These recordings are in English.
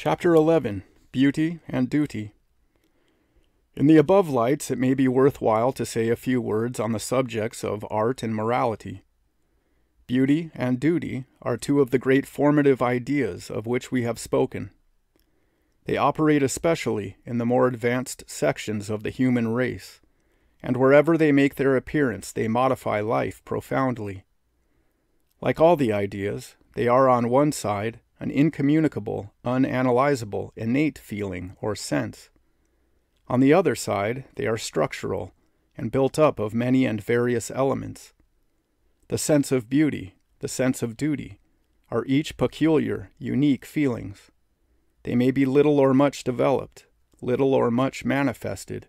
Chapter 11. Beauty and Duty. In the above lights, it may be worthwhile to say a few words on the subjects of art and morality. Beauty and duty are two of the great formative ideas of which we have spoken. They operate especially in the more advanced sections of the human race, and wherever they make their appearance, they modify life profoundly. Like all the ideas, they are on one side an incommunicable, unanalyzable, innate feeling or sense. On the other side, they are structural and built up of many and various elements. The sense of beauty, the sense of duty, are each peculiar, unique feelings. They may be little or much developed, little or much manifested,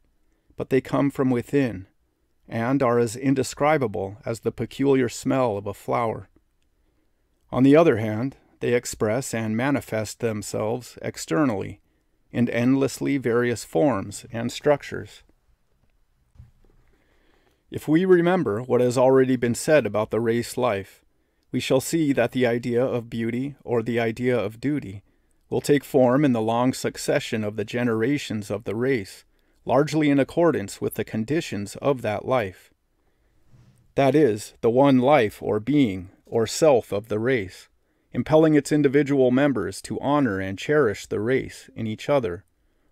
but they come from within, and are as indescribable as the peculiar smell of a flower. On the other hand, they express and manifest themselves externally, in endlessly various forms and structures. If we remember what has already been said about the race life, we shall see that the idea of beauty or the idea of duty will take form in the long succession of the generations of the race, largely in accordance with the conditions of that life. That is, the one life or being or self of the race, impelling its individual members to honor and cherish the race in each other,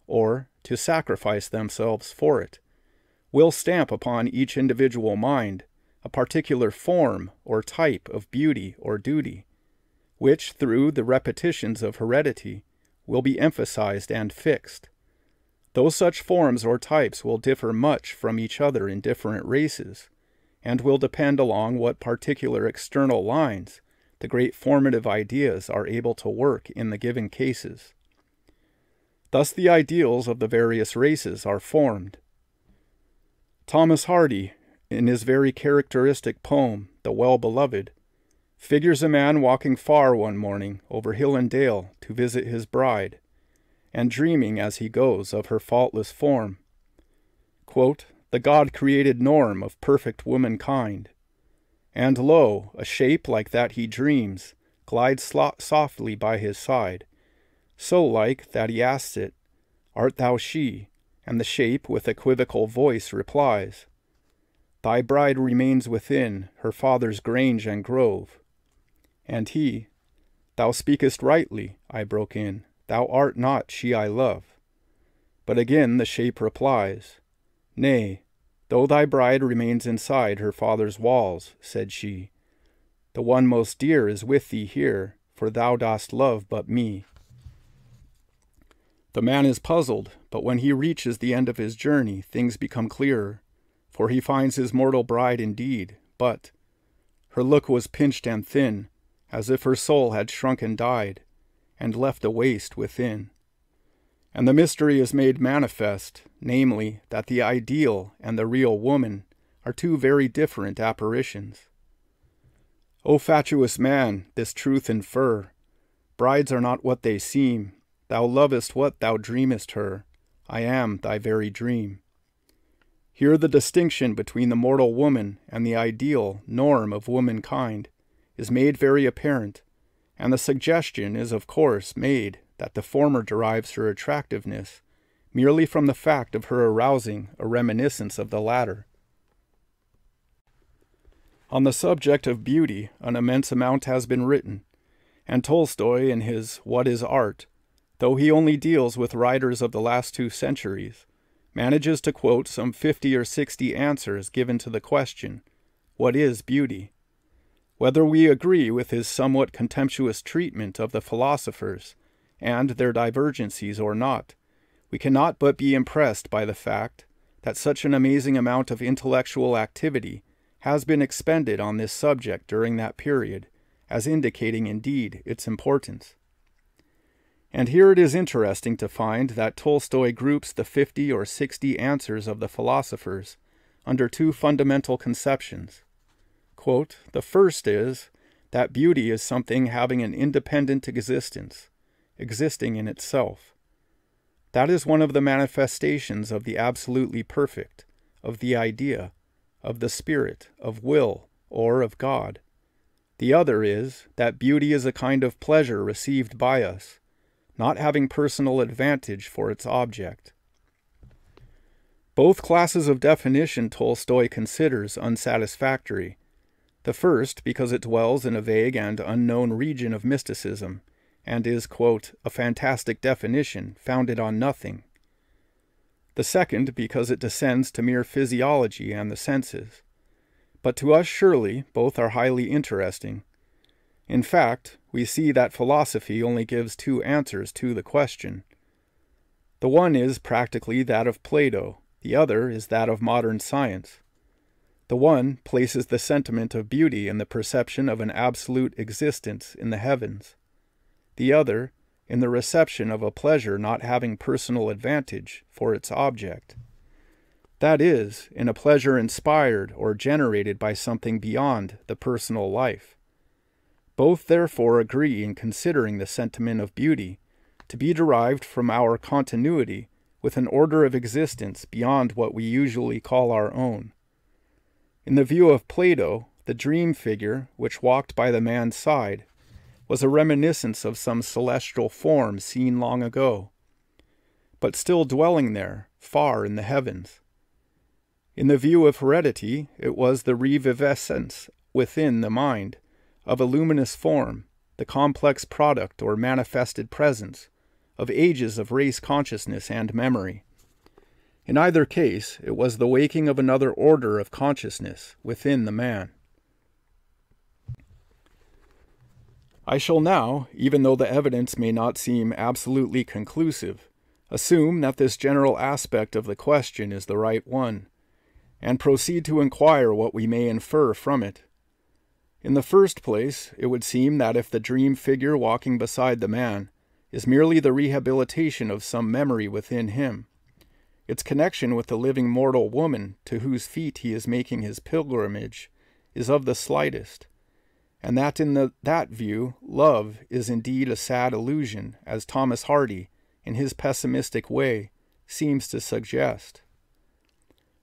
or to sacrifice themselves for it, will stamp upon each individual mind a particular form or type of beauty or duty, which, through the repetitions of heredity, will be emphasized and fixed. Though such forms or types will differ much from each other in different races, and will depend along what particular external lines the great formative ideas are able to work in the given cases. Thus the ideals of the various races are formed. Thomas Hardy, in his very characteristic poem, The Well-Beloved, figures a man walking far one morning over hill and dale to visit his bride, and dreaming as he goes of her faultless form. Quote, "The God-created norm of perfect womankind. And lo, a shape like that he dreams glides softly by his side, so like that he asks it, 'Art thou she?' And the shape with equivocal voice replies, 'Thy bride remains within her father's grange and grove.' And he, 'Thou speakest rightly,' I broke in, 'thou art not she I love.' But again the shape replies, 'Nay, though thy bride remains inside her father's walls,' said she, 'the one most dear is with thee here, for thou dost love but me.' The man is puzzled, but when he reaches the end of his journey, things become clearer, for he finds his mortal bride indeed, but her look was pinched and thin, as if her soul had shrunk and died, and left a waste within. And the mystery is made manifest, namely, that the ideal and the real woman are two very different apparitions. O fatuous man, this truth infer, brides are not what they seem, thou lovest what thou dreamest her, I am thy very dream. Here the distinction between the mortal woman and the ideal norm of womankind is made very apparent, and the suggestion is of course made that the former derives her attractiveness merely from the fact of her arousing a reminiscence of the latter. On the subject of beauty, an immense amount has been written, and Tolstoy in his What is Art, though he only deals with writers of the last 2 centuries, manages to quote some 50 or 60 answers given to the question, what is beauty? Whether we agree with his somewhat contemptuous treatment of the philosophers and their divergencies or not, we cannot but be impressed by the fact that such an amazing amount of intellectual activity has been expended on this subject during that period, as indicating indeed its importance. And here it is interesting to find that Tolstoy groups the 50 or 60 answers of the philosophers under 2 fundamental conceptions. Quote, "The first is that beauty is something having an independent existence, existing in itself. That is one of the manifestations of the absolutely perfect, of the idea, of the spirit, of will, or of God. The other is that beauty is a kind of pleasure received by us, not having personal advantage for its object. Both classes of definition Tolstoy considers unsatisfactory. The first because it dwells in a vague and unknown region of mysticism, and is, quote, a fantastic definition founded on nothing. The second because it descends to mere physiology and the senses. But to us surely both are highly interesting. In fact, we see that philosophy only gives two answers to the question. The one is practically that of Plato, the other is that of modern science. The one places the sentiment of beauty in the perception of an absolute existence in the heavens. The other, in the reception of a pleasure not having personal advantage for its object. That is, in a pleasure inspired or generated by something beyond the personal life. Both therefore agree in considering the sentiment of beauty to be derived from our continuity with an order of existence beyond what we usually call our own. In the view of Plato, the dream figure which walked by the man's side was a reminiscence of some celestial form seen long ago, but still dwelling there, far in the heavens. In the view of heredity, it was the reviviscence within the mind of a luminous form, the complex product or manifested presence of ages of race consciousness and memory. In either case, it was the waking of another order of consciousness within the man. I shall now, even though the evidence may not seem absolutely conclusive, assume that this general aspect of the question is the right one, and proceed to inquire what we may infer from it. In the first place, it would seem that if the dream figure walking beside the man is merely the rehabilitation of some memory within him, its connection with the living mortal woman to whose feet he is making his pilgrimage is of the slightest, and that in that view love is indeed a sad illusion, as Thomas Hardy, in his pessimistic way, seems to suggest.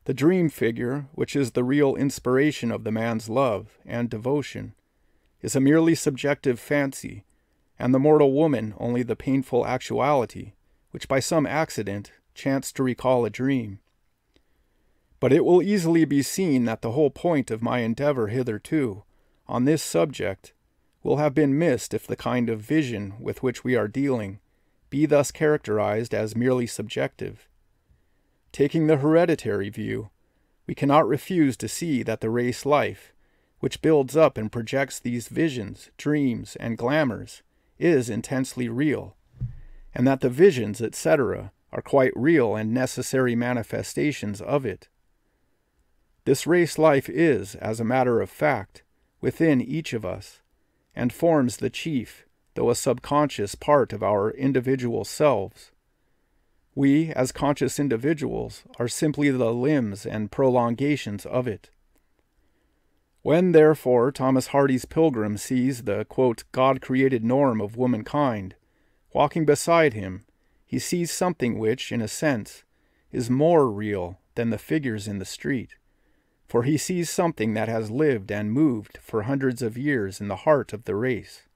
The dream figure, which is the real inspiration of the man's love and devotion, is a merely subjective fancy, and the mortal woman only the painful actuality, which by some accident chanced to recall a dream. But it will easily be seen that the whole point of my endeavor hitherto, on this subject, will have been missed if the kind of vision with which we are dealing be thus characterized as merely subjective. Taking the hereditary view, we cannot refuse to see that the race life, which builds up and projects these visions, dreams, and glamours, is intensely real, and that the visions, etc., are quite real and necessary manifestations of it. This race life is, as a matter of fact, within each of us, and forms the chief, though a subconscious part of our individual selves. We, as conscious individuals, are simply the limbs and prolongations of it. When, therefore, Thomas Hardy's pilgrim sees the, quote, God-created norm of womankind walking beside him, he sees something which, in a sense, is more real than the figures in the street, for he sees something that has lived and moved for hundreds of years in the heart of the race,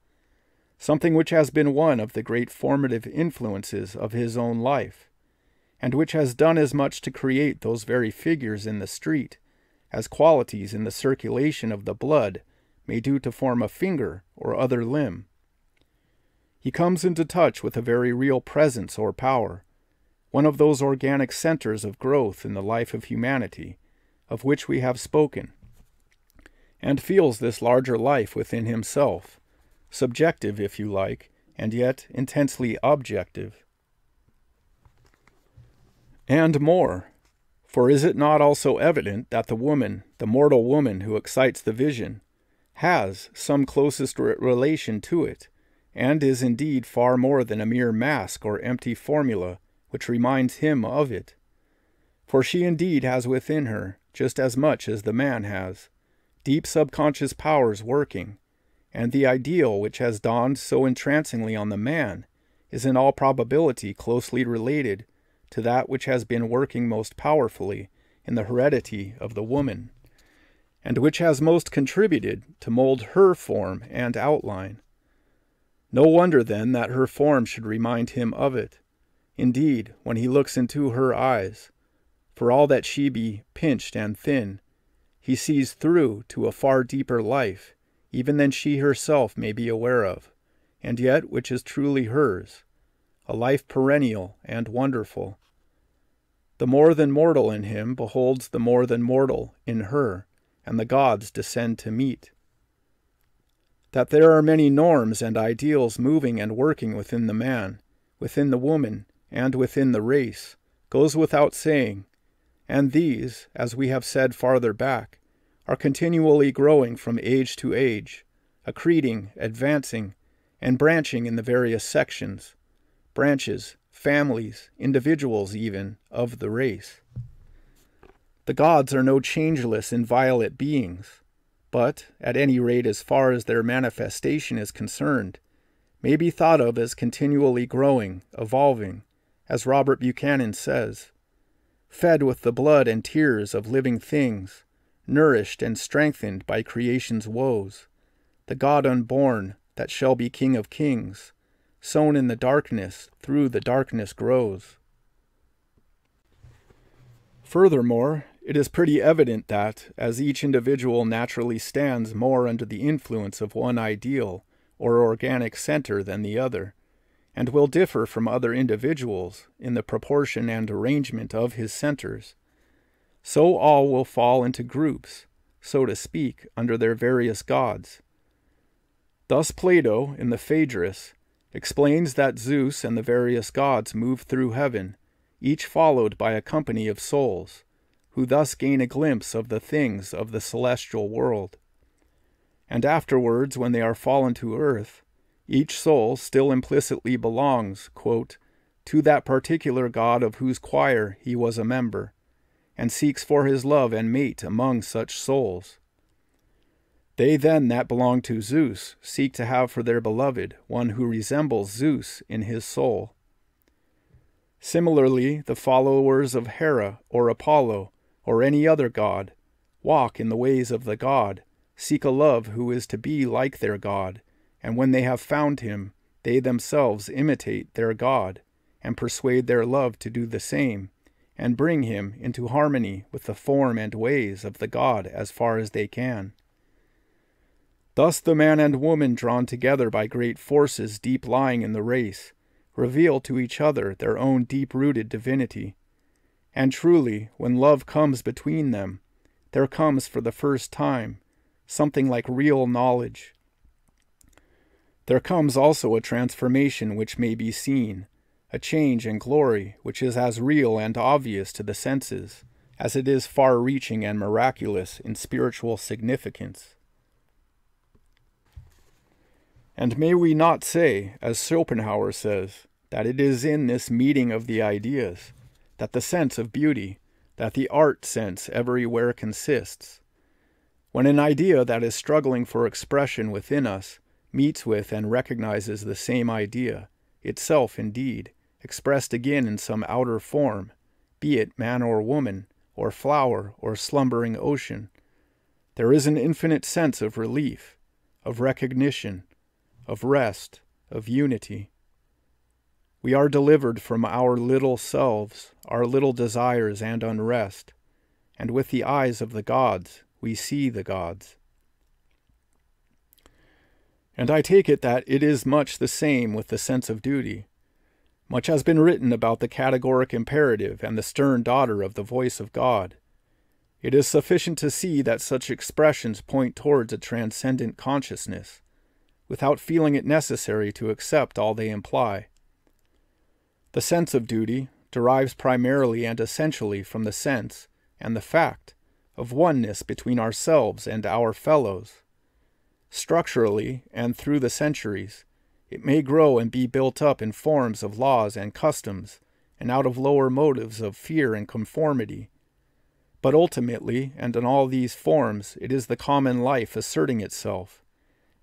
something which has been one of the great formative influences of his own life, and which has done as much to create those very figures in the street as qualities in the circulation of the blood may do to form a finger or other limb. He comes into touch with a very real presence or power, one of those organic centers of growth in the life of humanity, of which we have spoken, and feels this larger life within himself, subjective if you like, and yet intensely objective. And more, for is it not also evident that the woman, the mortal woman who excites the vision, has some closest relation to it, and is indeed far more than a mere mask or empty formula which reminds him of it? For she indeed has within her, just as much as the man has, deep subconscious powers working, and the ideal which has dawned so entrancingly on the man is in all probability closely related to that which has been working most powerfully in the heredity of the woman, and which has most contributed to mold her form and outline. No wonder, then, that her form should remind him of it. Indeed, when he looks into her eyes, for all that she be pinched and thin, he sees through to a far deeper life, even than she herself may be aware of, and yet which is truly hers, a life perennial and wonderful. The more than mortal in him beholds the more than mortal in her, and the gods descend to meet. That there are many norms and ideals moving and working within the man, within the woman, and within the race, goes without saying, and these, as we have said farther back, are continually growing from age to age, accreting, advancing, and branching in the various sections, branches, families, individuals even, of the race. The gods are no changeless, inviolate beings, but, at any rate as far as their manifestation is concerned, may be thought of as continually growing, evolving, as Robert Buchanan says, fed with the blood and tears of living things, nourished and strengthened by creation's woes, the God unborn that shall be King of kings, sown in the darkness, through the darkness grows. Furthermore, it is pretty evident that, as each individual naturally stands more under the influence of one ideal or organic center than the other, and will differ from other individuals in the proportion and arrangement of his centers, so all will fall into groups, so to speak, under their various gods. Thus Plato, in the Phaedrus, explains that Zeus and the various gods move through heaven, each followed by a company of souls, who thus gain a glimpse of the things of the celestial world. And afterwards, when they are fallen to earth, each soul still implicitly belongs, quote, to that particular god of whose choir he was a member, and seeks for his love and mate among such souls. They then that belong to Zeus seek to have for their beloved one who resembles Zeus in his soul. Similarly, the followers of Hera or Apollo or any other god walk in the ways of the god, seek a love who is to be like their god, and when they have found him, they themselves imitate their god, and persuade their love to do the same, and bring him into harmony with the form and ways of the god as far as they can. Thus the man and woman, drawn together by great forces deep lying in the race, reveal to each other their own deep-rooted divinity. And truly, when love comes between them, there comes for the first time something like real knowledge. There comes also a transformation which may be seen, a change and glory which is as real and obvious to the senses as it is far-reaching and miraculous in spiritual significance. And may we not say, as Schopenhauer says, that it is in this meeting of the ideas that the sense of beauty, that the art sense everywhere consists. When an idea that is struggling for expression within us meets with and recognizes the same idea, itself indeed, expressed again in some outer form, be it man or woman, or flower, or slumbering ocean, there is an infinite sense of relief, of recognition, of rest, of unity. We are delivered from our little selves, our little desires and unrest, and with the eyes of the gods we see the gods. And I take it that it is much the same with the sense of duty. Much has been written about the categoric imperative and the stern daughter of the voice of God. It is sufficient to see that such expressions point towards a transcendent consciousness, without feeling it necessary to accept all they imply. The sense of duty derives primarily and essentially from the sense and the fact of oneness between ourselves and our fellows. Structurally, and through the centuries, it may grow and be built up in forms of laws and customs, and out of lower motives of fear and conformity. But ultimately, and in all these forms, it is the common life asserting itself,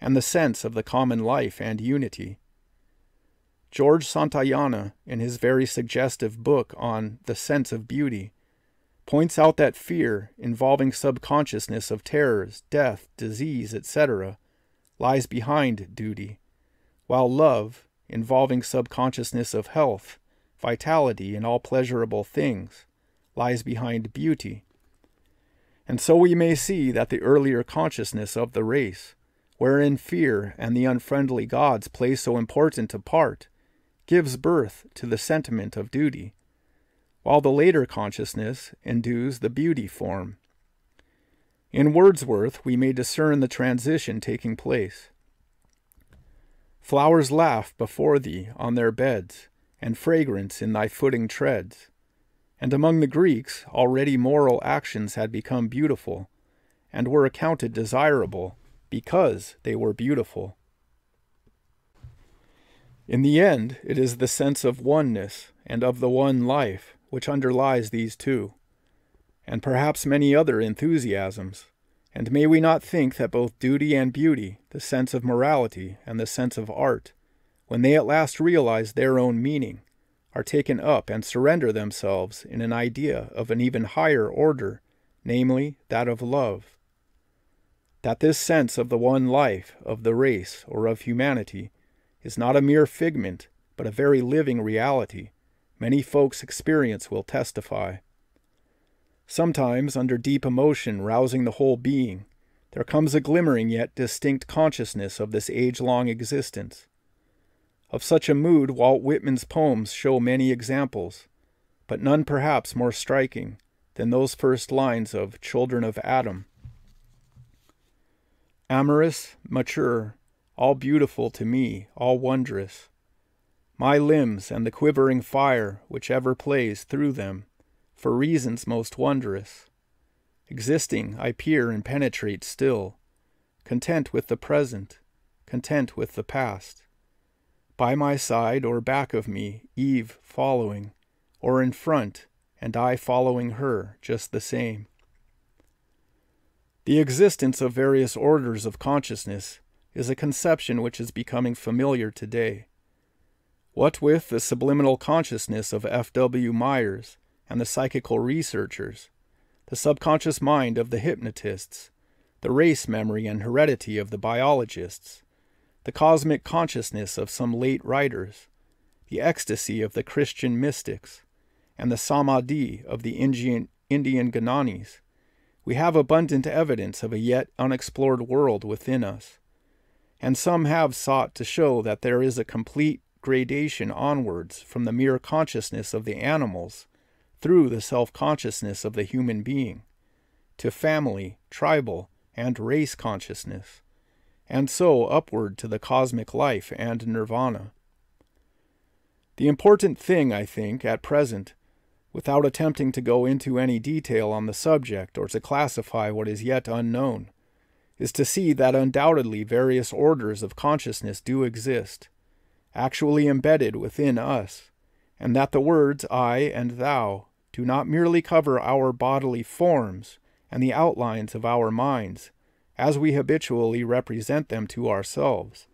and the sense of the common life and unity. George Santayana, in his very suggestive book on The Sense of Beauty, points out that fear, involving subconsciousness of terrors, death, disease, etc., lies behind duty, while love, involving subconsciousness of health, vitality in all pleasurable things, lies behind beauty. And so we may see that the earlier consciousness of the race, wherein fear and the unfriendly gods play so important a part, gives birth to the sentiment of duty, while the later consciousness endues the beauty form. In Wordsworth we may discern the transition taking place. Flowers laugh before thee on their beds, and fragrance in thy footing treads. And among the Greeks already moral actions had become beautiful, and were accounted desirable, because they were beautiful. In the end, it is the sense of oneness and of the one life which underlies these two, and perhaps many other enthusiasms. And may we not think that both duty and beauty, the sense of morality and the sense of art, when they at last realize their own meaning, are taken up and surrender themselves in an idea of an even higher order, namely that of love. That this sense of the one life, of the race, or of humanity, is not a mere figment, but a very living reality, many folks' experience will testify. Sometimes, under deep emotion rousing the whole being, there comes a glimmering yet distinct consciousness of this age-long existence. Of such a mood Walt Whitman's poems show many examples, but none perhaps more striking than those first lines of Children of Adam. Amorous, mature, all beautiful to me, all wondrous. My limbs and the quivering fire which ever plays through them, for reasons most wondrous. Existing, I peer and penetrate still, content with the present, content with the past. By my side or back of me, Eve following, or in front, and I following her, just the same. The existence of various orders of consciousness is a conception which is becoming familiar today. What with the subliminal consciousness of F.W. Myers and the psychical researchers, the subconscious mind of the hypnotists, the race memory and heredity of the biologists, the cosmic consciousness of some late writers, the ecstasy of the Christian mystics, and the samadhi of the Indian Gnanis, we have abundant evidence of a yet unexplored world within us, and some have sought to show that there is a complete gradation onwards from the mere consciousness of the animals through the self-consciousness of the human being, to family, tribal, and race consciousness, and so upward to the cosmic life and nirvana. The important thing, I think, at present, without attempting to go into any detail on the subject or to classify what is yet unknown, is to see that undoubtedly various orders of consciousness do exist, actually embedded within us, and that the words I and thou do not merely cover our bodily forms and the outlines of our minds, as we habitually represent them to ourselves,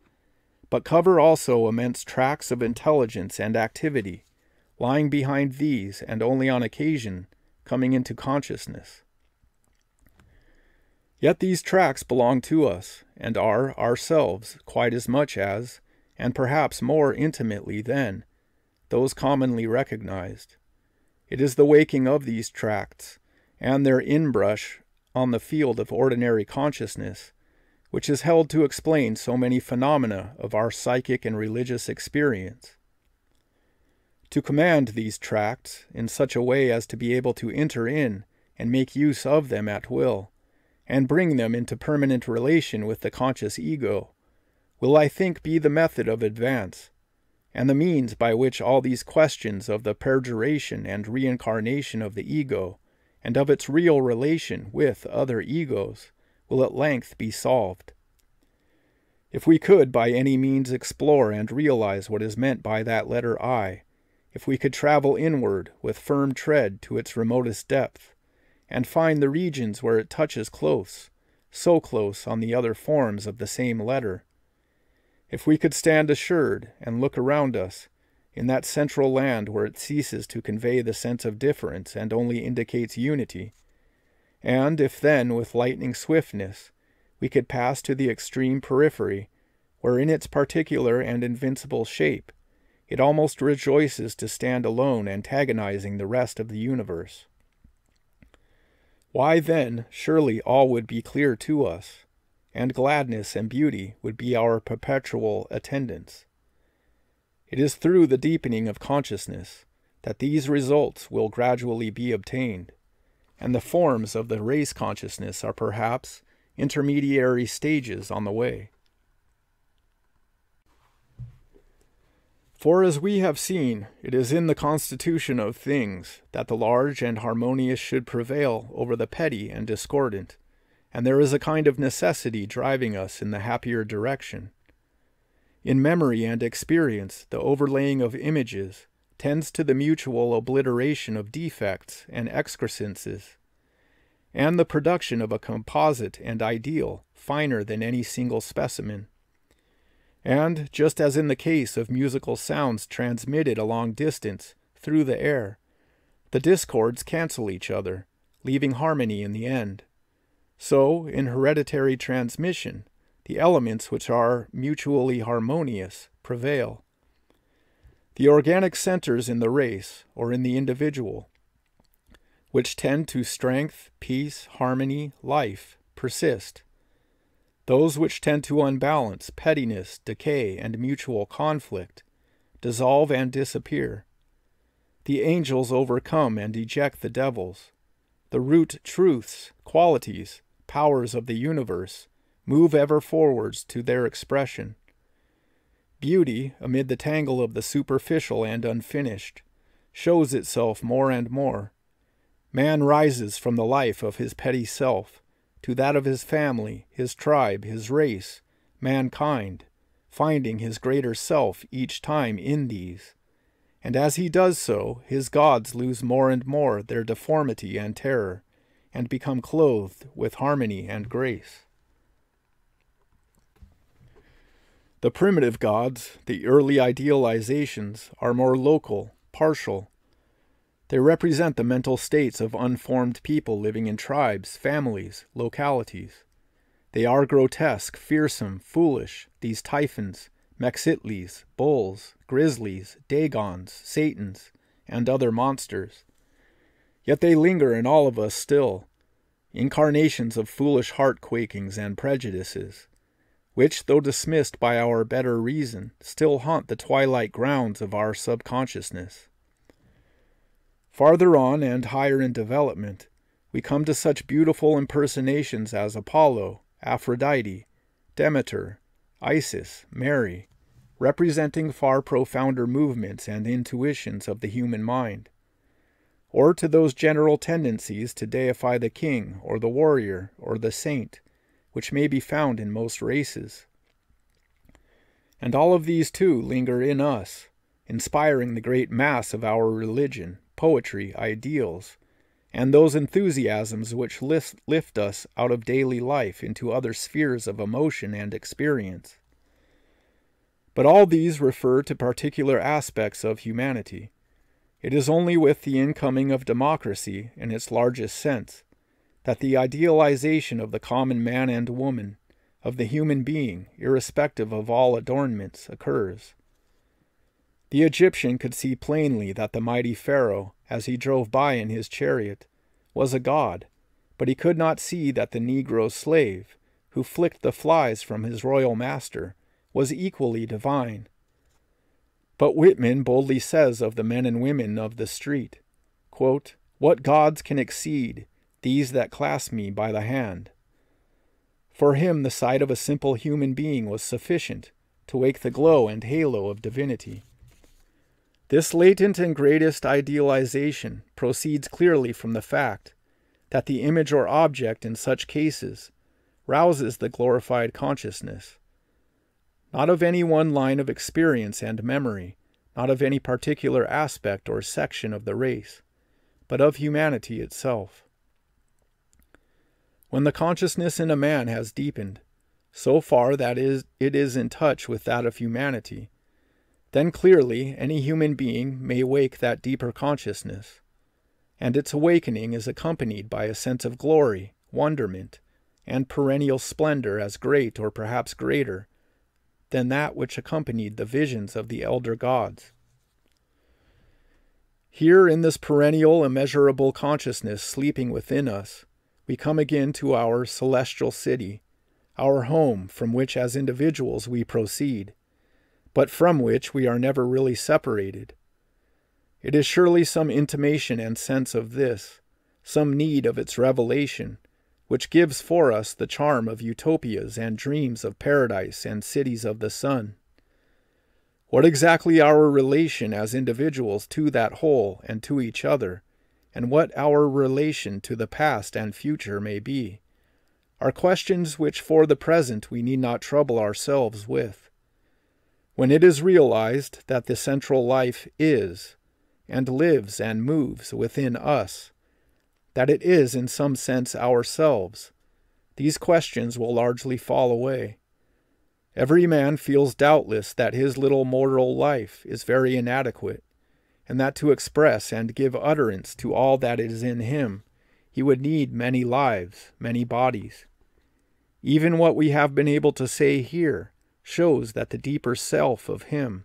but cover also immense tracts of intelligence and activity, lying behind these and only on occasion coming into consciousness. Yet these tracts belong to us, and are ourselves quite as much as, and perhaps more intimately than, those commonly recognized. It is the waking of these tracts, and their inbrush on the field of ordinary consciousness, which is held to explain so many phenomena of our psychic and religious experience. To command these tracts in such a way as to be able to enter in and make use of them at will, and bring them into permanent relation with the conscious ego, will I think be the method of advance, and the means by which all these questions of the perduration and reincarnation of the ego, and of its real relation with other egos, will at length be solved. If we could by any means explore and realize what is meant by that letter I, if we could travel inward with firm tread to its remotest depth, and find the regions where it touches close, so close on the other forms of the same letter, if we could stand assured and look around us, in that central land where it ceases to convey the sense of difference and only indicates unity, and if then with lightning swiftness we could pass to the extreme periphery, where in its particular and invincible shape, it almost rejoices to stand alone antagonizing the rest of the universe. Why then, surely all would be clear to us, and gladness and beauty would be our perpetual attendants. It is through the deepening of consciousness that these results will gradually be obtained, and the forms of the race consciousness are perhaps intermediary stages on the way. For as we have seen, it is in the constitution of things that the large and harmonious should prevail over the petty and discordant, and there is a kind of necessity driving us in the happier direction. In memory and experience, the overlaying of images tends to the mutual obliteration of defects and excrescences, and the production of a composite and ideal finer than any single specimen. And, just as in the case of musical sounds transmitted a long distance through the air, the discords cancel each other, leaving harmony in the end, so, in hereditary transmission, the elements which are mutually harmonious prevail. The organic centers in the race, or in the individual, which tend to strength, peace, harmony, life, persist. Those which tend to unbalance, pettiness, decay, and mutual conflict, dissolve and disappear. The angels overcome and eject the devils. The root truths, qualities, powers of the universe move ever forwards to their expression. Beauty, amid the tangle of the superficial and unfinished, shows itself more and more. Man rises from the life of his petty self to that of his family, his tribe, his race, mankind, finding his greater self each time in these. And as he does so, his gods lose more and more their deformity and terror, and become clothed with harmony and grace. The primitive gods, the early idealizations, are more local, partial. They represent the mental states of unformed people living in tribes, families, localities. They are grotesque, fearsome, foolish, these Typhons, Mexitlis, bulls, grizzlies, Dagons, Satans, and other monsters. Yet they linger in all of us still, incarnations of foolish heart-quakings and prejudices, which, though dismissed by our better reason, still haunt the twilight grounds of our subconsciousness. Farther on and higher in development, we come to such beautiful impersonations as Apollo, Aphrodite, Demeter, Isis, Mary, representing far profounder movements and intuitions of the human mind, or to those general tendencies to deify the king or the warrior or the saint, which may be found in most races. And all of these too linger in us, inspiring the great mass of our religion, poetry, ideals, and those enthusiasms which lift us out of daily life into other spheres of emotion and experience. But all these refer to particular aspects of humanity. It is only with the incoming of democracy, in its largest sense, that the idealization of the common man and woman, of the human being, irrespective of all adornments, occurs. The Egyptian could see plainly that the mighty Pharaoh, as he drove by in his chariot, was a god, but he could not see that the Negro slave, who flicked the flies from his royal master, was equally divine. But Whitman boldly says of the men and women of the street, quote, "What gods can exceed these that clasp me by the hand?" For him the sight of a simple human being was sufficient to wake the glow and halo of divinity. This latent and greatest idealization proceeds clearly from the fact that the image or object in such cases rouses the glorified consciousness, not of any one line of experience and memory, not of any particular aspect or section of the race, but of humanity itself. When the consciousness in a man has deepened, so far that it is in touch with that of humanity, then clearly any human being may wake that deeper consciousness, and its awakening is accompanied by a sense of glory, wonderment, and perennial splendor as great or perhaps greater than that which accompanied the visions of the elder gods. Here in this perennial immeasurable consciousness sleeping within us, we come again to our celestial city, our home from which as individuals we proceed, but from which we are never really separated. It is surely some intimation and sense of this, some need of its revelation, which gives for us the charm of utopias and dreams of paradise and cities of the sun. What exactly our relation as individuals to that whole and to each other, and what our relation to the past and future may be, are questions which for the present we need not trouble ourselves with. When it is realized that the central life is, and lives and moves within us, that it is in some sense ourselves, these questions will largely fall away. Every man feels doubtless that his little mortal life is very inadequate, and that to express and give utterance to all that is in him, he would need many lives, many bodies. Even what we have been able to say here shows that the deeper self of him,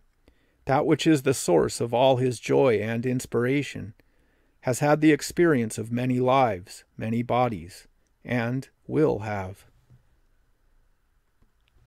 that which is the source of all his joy and inspiration, has had the experience of many lives, many bodies, and will have.